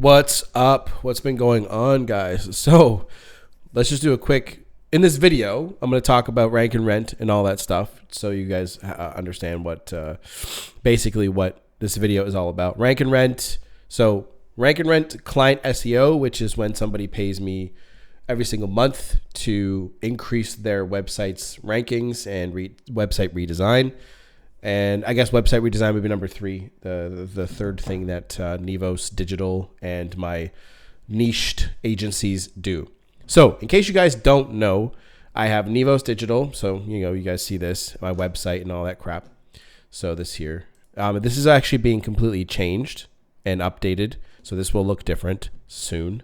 What's up? What's been going on, guys? So let's just do a quick, in this video, I'm going to talk about rank and rent and all that stuff. So you guys understand what, basically what this video is all about. Rank and rent. So rank and rent client SEO, which is when somebody pays me every single month to increase their website's rankings and website redesign. And I guess website redesign would be number 3, the third thing that Nivosdigital and my niched agencies do. So in case you guys don't know, I have Nivosdigital. So, you guys see this, my website and all that crap. So this here, this is actually being completely changed and updated. So this will look different soon.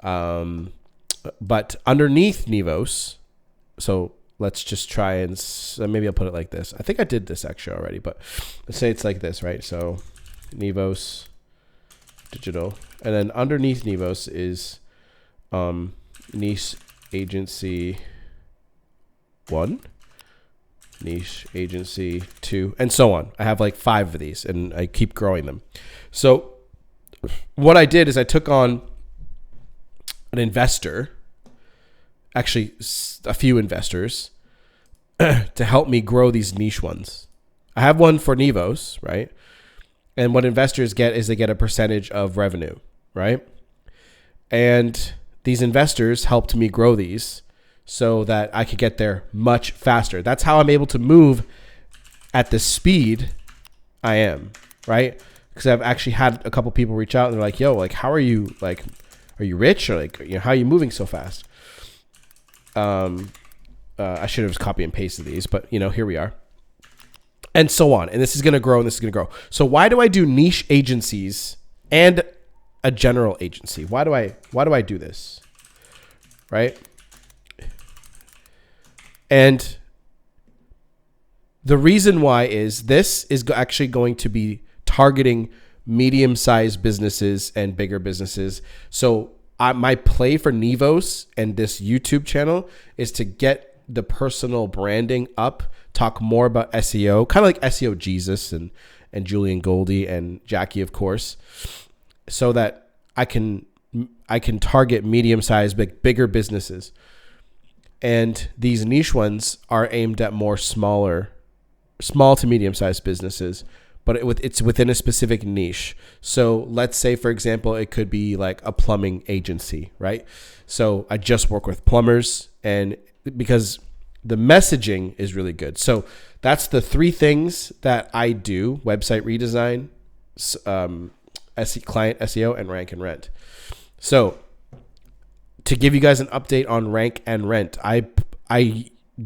But underneath Nivos, so let's just try and maybe I'll put it like this. I think I did this actually already, but let's say it's like this, right? So Nivos Digital, and then underneath Nivos is niche agency 1, niche agency 2, and so on. I have like 5 of these, and I keep growing them. So what I did is I took on an investor, actually a few investors, to help me grow these niche ones. I have one for Nivos, right? And what investors get is they get a percentage of revenue, right? And these investors helped me grow these so that I could get there much faster. That's how I'm able to move at the speed I am, right? Because I've actually had a couple people reach out and they're like, yo, like, how are you, like, are you rich? Or like, how are you moving so fast? I should have just copy and pasted these, but here we are, and so on. And this is going to grow, and this is going to grow. So why do I do niche agencies and a general agency? Why do I do this? Right. And the reason why is this is actually going to be targeting medium-sized businesses and bigger businesses. So my play for Nivos and this YouTube channel is to get the personal branding up, talk more about SEO, kind of like SEO Jesus and Julian Goldie and Jackie, of course, so that I can target medium-sized, bigger businesses. And these niche ones are aimed at more small to medium-sized businesses, but it's within a specific niche. So let's say, for example, it could be like a plumbing agency, right? So I just work with plumbers, and because the messaging is really good. So that's the 3 things that I do: website redesign, client SEO, and rank and rent. So to give you guys an update on rank and rent, I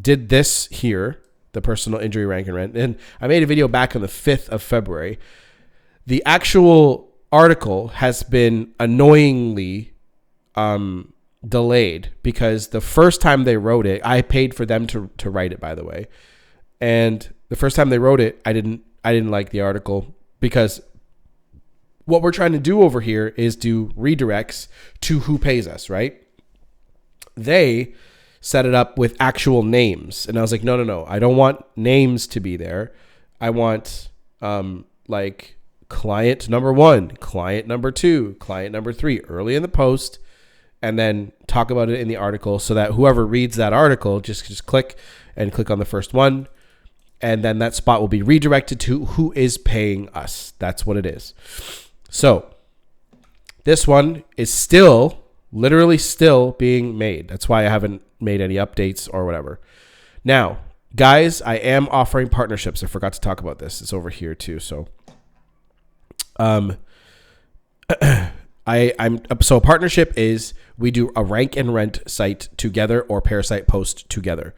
did this here, the personal injury rank and rent. And I made a video back on the 5th of February. The actual article has been annoyingly delayed because the first time they wrote it, I paid for them to write it, by the way. And the first time they wrote it, I didn't like the article, because what we're trying to do over here is do redirects to who pays us, right? They set it up with actual names. And I was like, no. I don't want names to be there. I want like client number 1, client number 2, client number 3 early in the post, and then talk about it in the article so that whoever reads that article just click on the first one. And then that spot will be redirected to who is paying us. That's what it is. So this one is literally still being made. That's why I haven't made any updates or whatever. Now, guys, I am offering partnerships. I forgot to talk about this. It's over here too. So, so a partnership is we do a rank and rent site together or Parasite post together.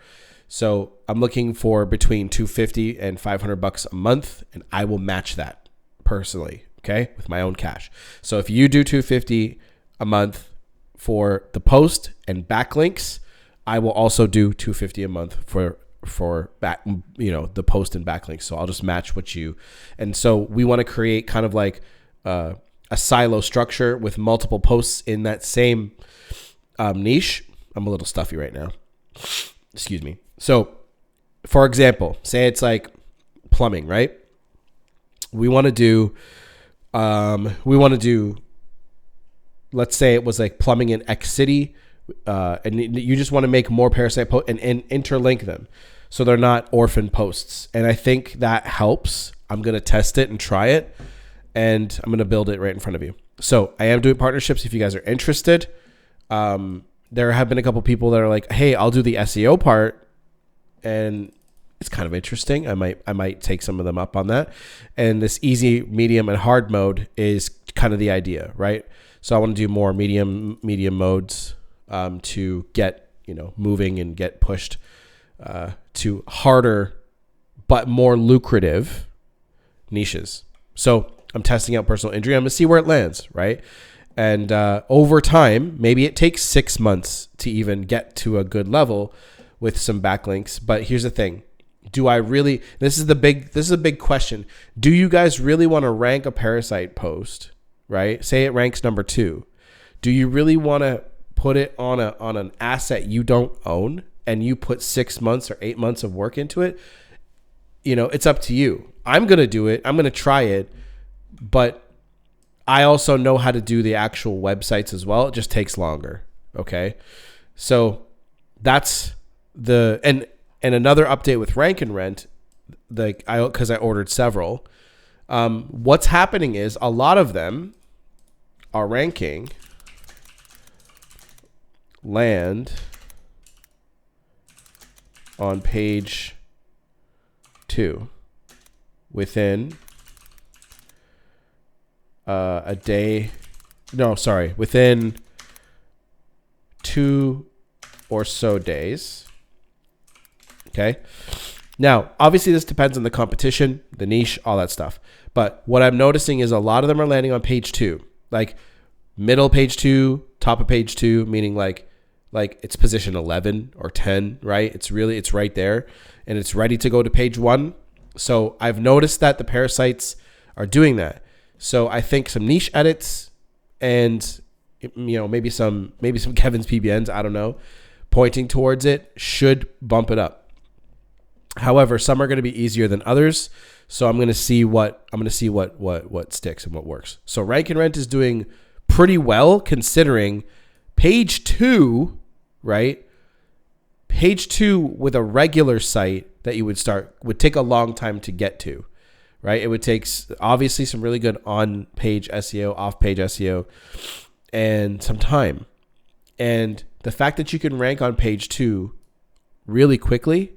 So I'm looking for between $250 and $500 a month, and I will match that personally, okay, with my own cash. So if you do $250 a month for the post and backlinks, I will also do $250 a month for back, the post and backlinks. So I'll just match what you, and so we want to create kind of like a silo structure with multiple posts in that same niche. I'm a little stuffy right now. Excuse me. So, for example, say it's like plumbing, right? We want to do let's say it was like plumbing in X city, and you just want to make more Parasite posts and interlink them so they're not orphan posts. And I think that helps. I'm going to test it and try it, and I'm going to build it right in front of you. So I am doing partnerships if you guys are interested. There have been a couple people that are like, hey, I'll do the SEO part, and it's kind of interesting. I might take some of them up on that. And this easy, medium, and hard mode is kind of the idea, right? So I want to do more medium modes to get moving and get pushed to harder but more lucrative niches. So I'm testing out personal injury. I'm gonna see where it lands, right? And over time, maybe it takes 6 months to even get to a good level with some backlinks. But here's the thing. Do I really, this is a big question. Do you guys really want to rank a Parasite post, right? Say it ranks number 2. Do you really want to put it on an asset you don't own and you put 6 months or 8 months of work into it? It's up to you. I'm going to do it. I'm going to try it, but I also know how to do the actual websites as well. It just takes longer. Okay. So that's and another update with Rank and Rent, because I ordered several. What's happening is a lot of them are ranking land on page 2 within a day. No, sorry, within 2 or so days. Okay. Now, obviously, this depends on the competition, the niche, all that stuff. But what I'm noticing is a lot of them are landing on page 2, like middle page 2, top of page 2, meaning like it's position 11 or 10, right? It's right there, and it's ready to go to page 1. So I've noticed that the Parasites are doing that. So I think some niche edits and maybe some Kevin's PBNs, I don't know, pointing towards it should bump it up. However, some are going to be easier than others, so I'm going to see what sticks and what works. So Rank and Rent is doing pretty well considering page 2, right? Page 2 with a regular site that you would take a long time to get to, right? It would take obviously some really good on-page SEO, off-page SEO, and some time. And the fact that you can rank on page 2 really quickly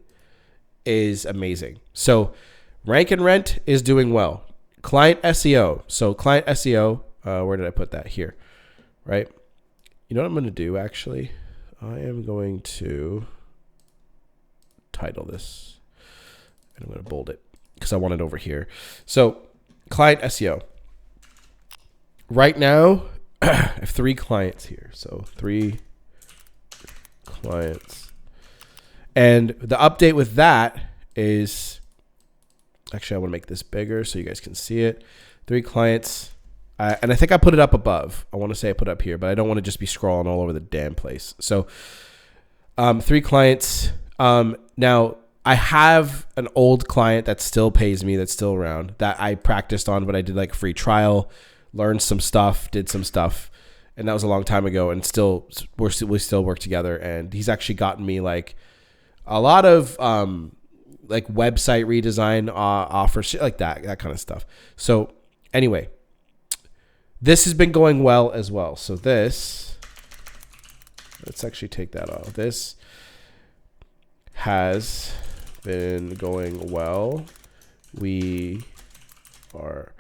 is amazing. So Rank and Rent is doing well. Client SEO. So client SEO, where did I put that? Here, right? You know what I'm going to do, actually? I am going to title this, and I'm going to bold it because I want it over here. So client SEO. Right now, I have 3 clients here. So 3 clients. And the update with that is, actually, I want to make this bigger so you guys can see it. 3 clients. And I think I put it up above. I want to say I put it up here, but I don't want to just be scrolling all over the damn place. So 3 clients. Now, I have an old client that still pays me, that's still around, that I practiced on, but I did like a free trial, learned some stuff, did some stuff. And that was a long time ago. And we still work together. And he's actually gotten me like a lot of like website redesign offers, shit like that kind of stuff. So anyway, this has been going well as well. So let's actually take that off. This has been going well. We are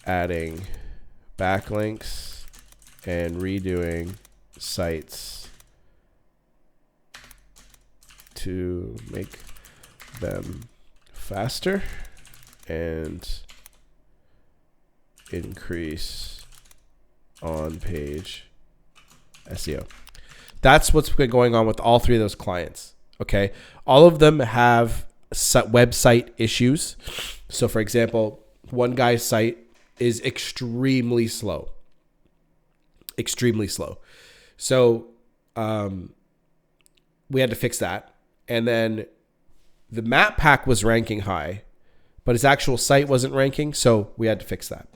adding backlinks and redoing sites to make them faster and increase on-page SEO. That's what's been going on with all 3 of those clients. Okay, all of them have website issues. So, for example, one guy's site is extremely slow. So, we had to fix that, and then the map pack was ranking high, but his actual site wasn't ranking, so we had to fix that.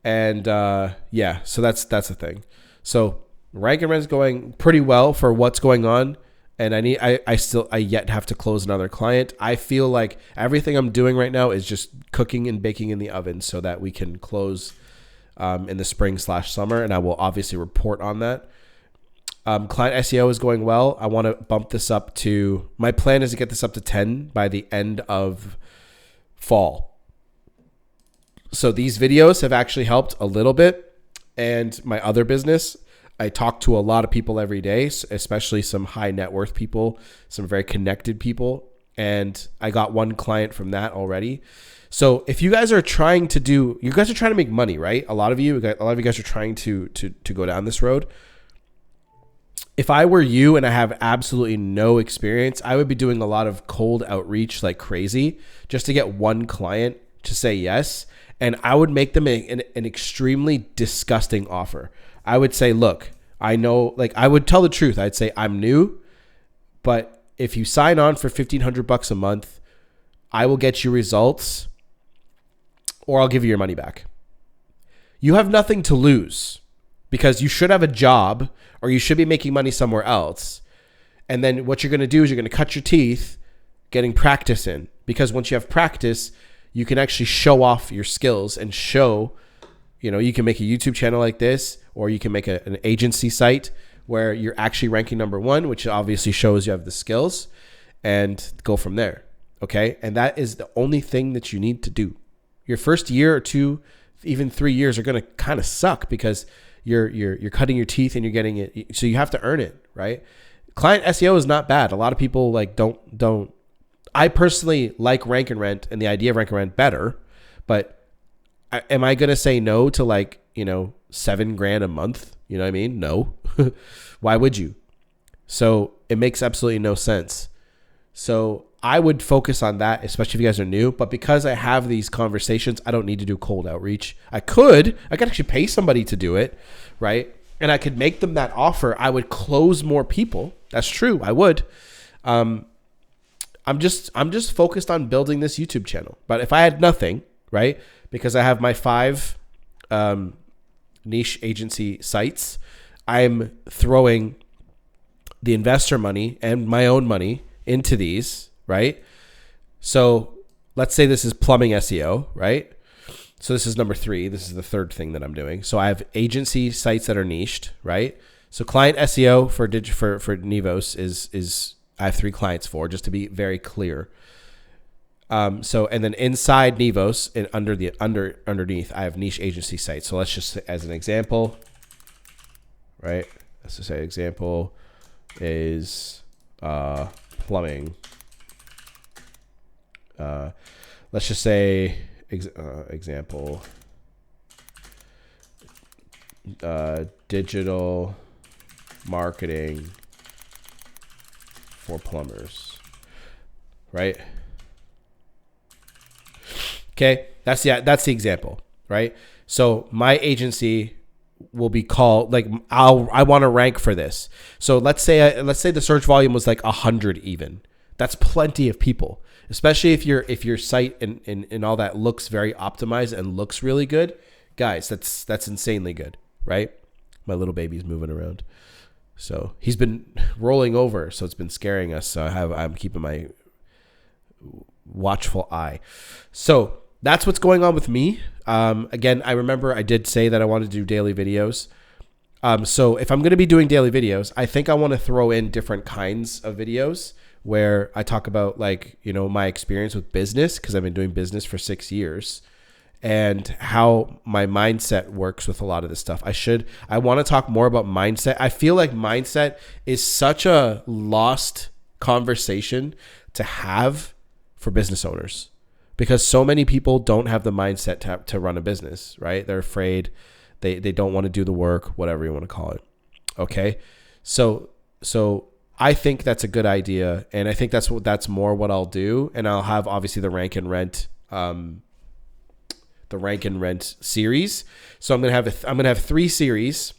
And yeah, so that's the thing. So rank and rent's going pretty well for what's going on. And I yet have to close another client. I feel like everything I'm doing right now is just cooking and baking in the oven so that we can close in the spring/summer. And I will obviously report on that. Client SEO is going well. I want to bump this up to, my plan is to get this up to 10 by the end of fall. So these videos have actually helped a little bit. And my other business, I talk to a lot of people every day, especially some high net worth people, some very connected people. And I got one client from that already. So if you guys are trying to make money, right? A lot of you guys are trying to go down this road. If I were you and I have absolutely no experience, I would be doing a lot of cold outreach like crazy just to get one client to say yes. And I would make them an extremely disgusting offer. I would say, look, I know, like, I would tell the truth. I'd say, I'm new, but if you sign on for $1,500 a month, I will get you results or I'll give you your money back. You have nothing to lose because you should have a job or you should be making money somewhere else. And then what you're going to do is you're going to cut your teeth getting practice in, because once you have practice, you can actually show off your skills and show, you can make a YouTube channel like this, or you can make an agency site where you're actually ranking #1, which obviously shows you have the skills, and go from there. Okay. And that is the only thing that you need to do. Your first year or 2, even 3 years are going to kind of suck because you're cutting your teeth and you're getting it. So you have to earn it, right? Client SEO is not bad. A lot of people don't. I personally like rank and rent and the idea of rank and rent better, but am I going to say no to $7,000 a month? You know what I mean? No. Why would you? So it makes absolutely no sense. So I would focus on that, especially if you guys are new. But because I have these conversations, I don't need to do cold outreach. I could actually pay somebody to do it, right? And I could make them that offer. I would close more people. That's true. I would. I'm just focused on building this YouTube channel. But if I had nothing, right? Because I have my 5 niche agency sites, I'm throwing the investor money and my own money into these, right? So let's say this is plumbing SEO, right? So this is number 3. This is the third thing that I'm doing. So I have agency sites that are niched, right? So client SEO for Nivos is I have 3 clients for, just to be very clear. And then inside Nivos and underneath, I have niche agency sites. So let's just, as an example, right? Let's just say example is plumbing. Let's just say example digital marketing for plumbers, right? Okay, that's the example, right? So my agency will be called, like, I want to rank for this. So let's say the search volume was like 100 even. That's plenty of people, especially if your site and all that looks very optimized and looks really good. Guys, that's insanely good, right? My little baby's moving around. So he's been rolling over, so it's been scaring us. So I'm keeping my watchful eye. So that's what's going on with me. Again, I remember I did say that I wanted to do daily videos. So if I'm going to be doing daily videos, I think I want to throw in different kinds of videos where I talk about, like, my experience with business, because I've been doing business for 6 years, and how my mindset works with a lot of this stuff. I want to talk more about mindset. I feel like mindset is such a lost conversation to have for business owners, because so many people don't have the mindset to run a business, right? They're afraid. They don't want to do the work, whatever you want to call it. Okay. So I think that's a good idea. And I think that's more what I'll do. And I'll have obviously the rank and rent series. So I'm going to have 3 series: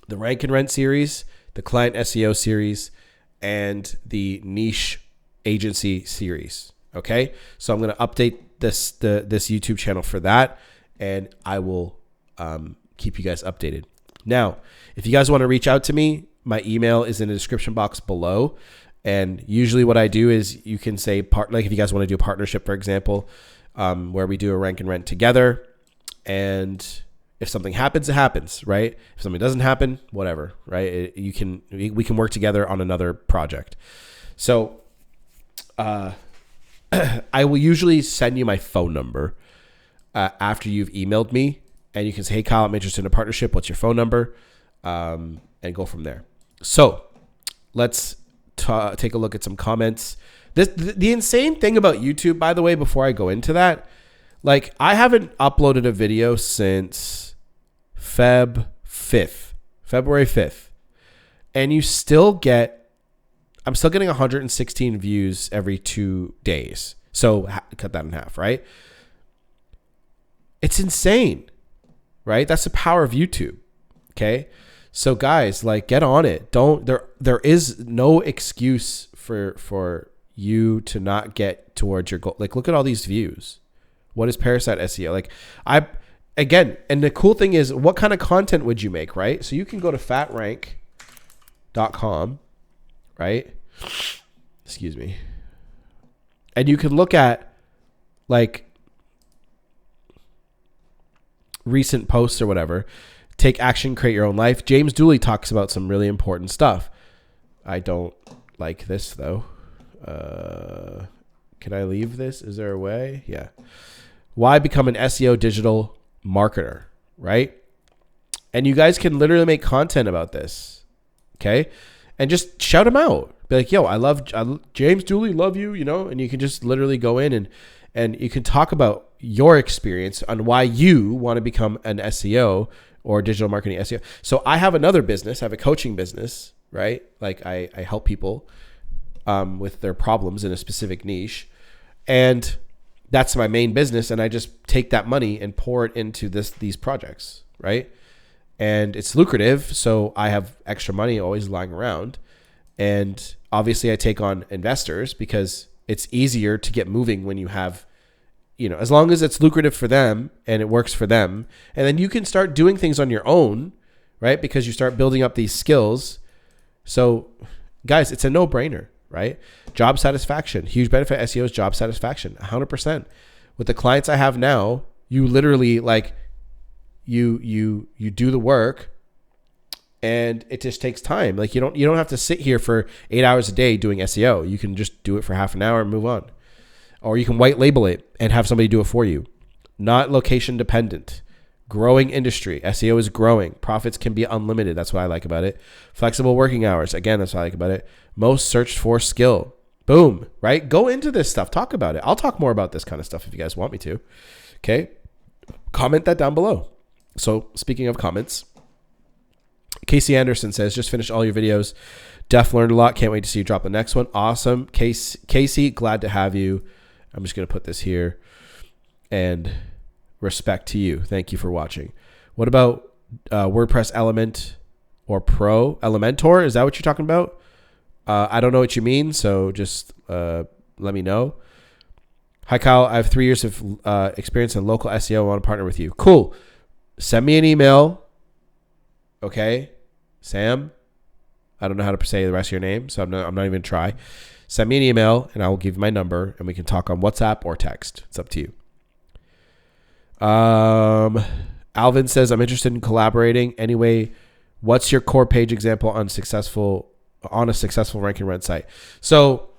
the rank and rent series, the client SEO series, and the niche agency series. Okay. So I'm going to update this YouTube channel for that. and I will keep you guys updated. Now, if you guys want to reach out to me, my email is in the description box below. And usually what I do is you can say, like if you guys want to do a partnership, for example, where we do a rank and rent together. And if something happens, it happens, right? If something doesn't happen, whatever, right? We can work together on another project. So I will usually send you my phone number after you've emailed me. And you can say, hey, Kyle, I'm interested in a partnership. What's your phone number? And go from there. So let's take a look at some comments. The insane thing about YouTube, by the way, before I go into that, like I haven't uploaded a video since February 5th. And I'm still getting 116 views every 2 days. So cut that in half, right? It's insane, right? That's the power of YouTube. Okay. So guys, like get on it. There is no excuse for you to not get towards your goal. Like look at all these views. What is Parasite Seo? Like and the cool thing is what kind of content would you make, right? So you can go to fatrank.com, right? Excuse me. And you can look at like recent posts or whatever. Take action, create your own life. James Dooley talks about some really important stuff. I don't like this though. Can I leave this? Is there a way? Yeah. Why become an SEO digital marketer, right? And you guys can literally make content about this, okay? And just shout them out. Be like, yo, I love James Dooley, love you, and you can just literally go in and you can talk about your experience on why you want to become an SEO or digital marketing SEO. So I have another business. I have a coaching business, right? Like I help people with their problems in a specific niche. And that's my main business. And I just take that money and pour it into these projects, right? And it's lucrative. So I have extra money always lying around. And obviously I take on investors because it's easier to get moving when you have, as long as it's lucrative for them and it works for them. And then you can start doing things on your own, right? Because you start building up these skills. So guys, it's a no-brainer, right? Job satisfaction, huge benefit. SEO is job satisfaction, 100%. With the clients I have now, you literally like, you do the work and it just takes time. Like you don't have to sit here for 8 hours a day doing SEO. You can just do it for half an hour and move on. Or you can white label it and have somebody do it for you. Not location dependent. Growing industry. SEO is growing. Profits can be unlimited. That's what I like about it. Flexible working hours. Again, that's what I like about it. Most searched for skill. Boom. Right? Go into this stuff. Talk about it. I'll talk more about this kind of stuff if you guys want me to. Okay? Comment that down below. So speaking of comments, Casey Anderson says, just finished all your videos. Def learned a lot. Can't wait to see you drop the next one. Awesome. Casey, glad to have you. I'm just going to put this here and respect to you. Thank you for watching. What about WordPress Element or Pro? Elementor? Is that what you're talking about? I don't know what you mean. So just let me know. Hi, Kyle. I have 3 years of experience in local SEO. I want to partner with you. Cool. Send me an email. Okay. Sam. I don't know how to say the rest of your name, so I'm not even going to try. Send me an email, and I will give you my number, and we can talk on WhatsApp or text. It's up to you. Alvin says, I'm interested in collaborating. Anyway, what's your core page example on a successful rank and rent site? So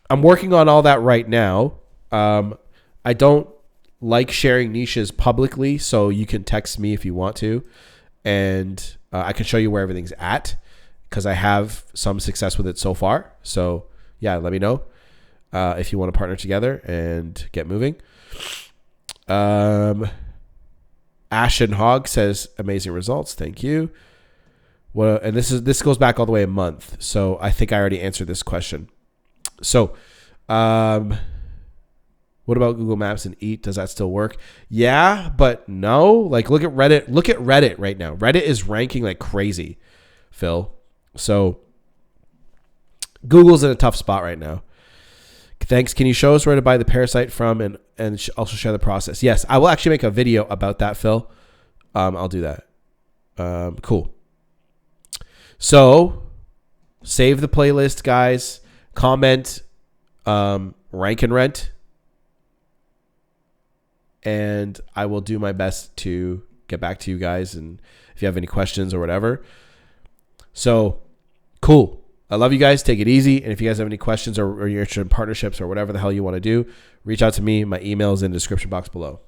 I'm working on all that right now. I don't like sharing niches publicly, so you can text me if you want to, and I can show you where everything's at because I have some success with it so far. So yeah, let me know if you want to partner together and get moving. Ashen Hog says amazing results. Thank you. Well, and this goes back all the way a month. So I think I already answered this question. So, what about Google Maps and Eat? Does that still work? Yeah, but no. Like look at Reddit. Look at Reddit right now. Reddit is ranking like crazy, Phil. So Google's in a tough spot right now. Thanks. Can you show us where to buy the Parasite from and also share the process? Yes, I will actually make a video about that, Phil. I'll do that. Cool. So save the playlist, guys. Comment, rank and rent. And I will do my best to get back to you guys. And if you have any questions or whatever. So cool. I love you guys. Take it easy. And if you guys have any questions or you're interested in partnerships or whatever the hell you want to do, reach out to me. My email is in the description box below.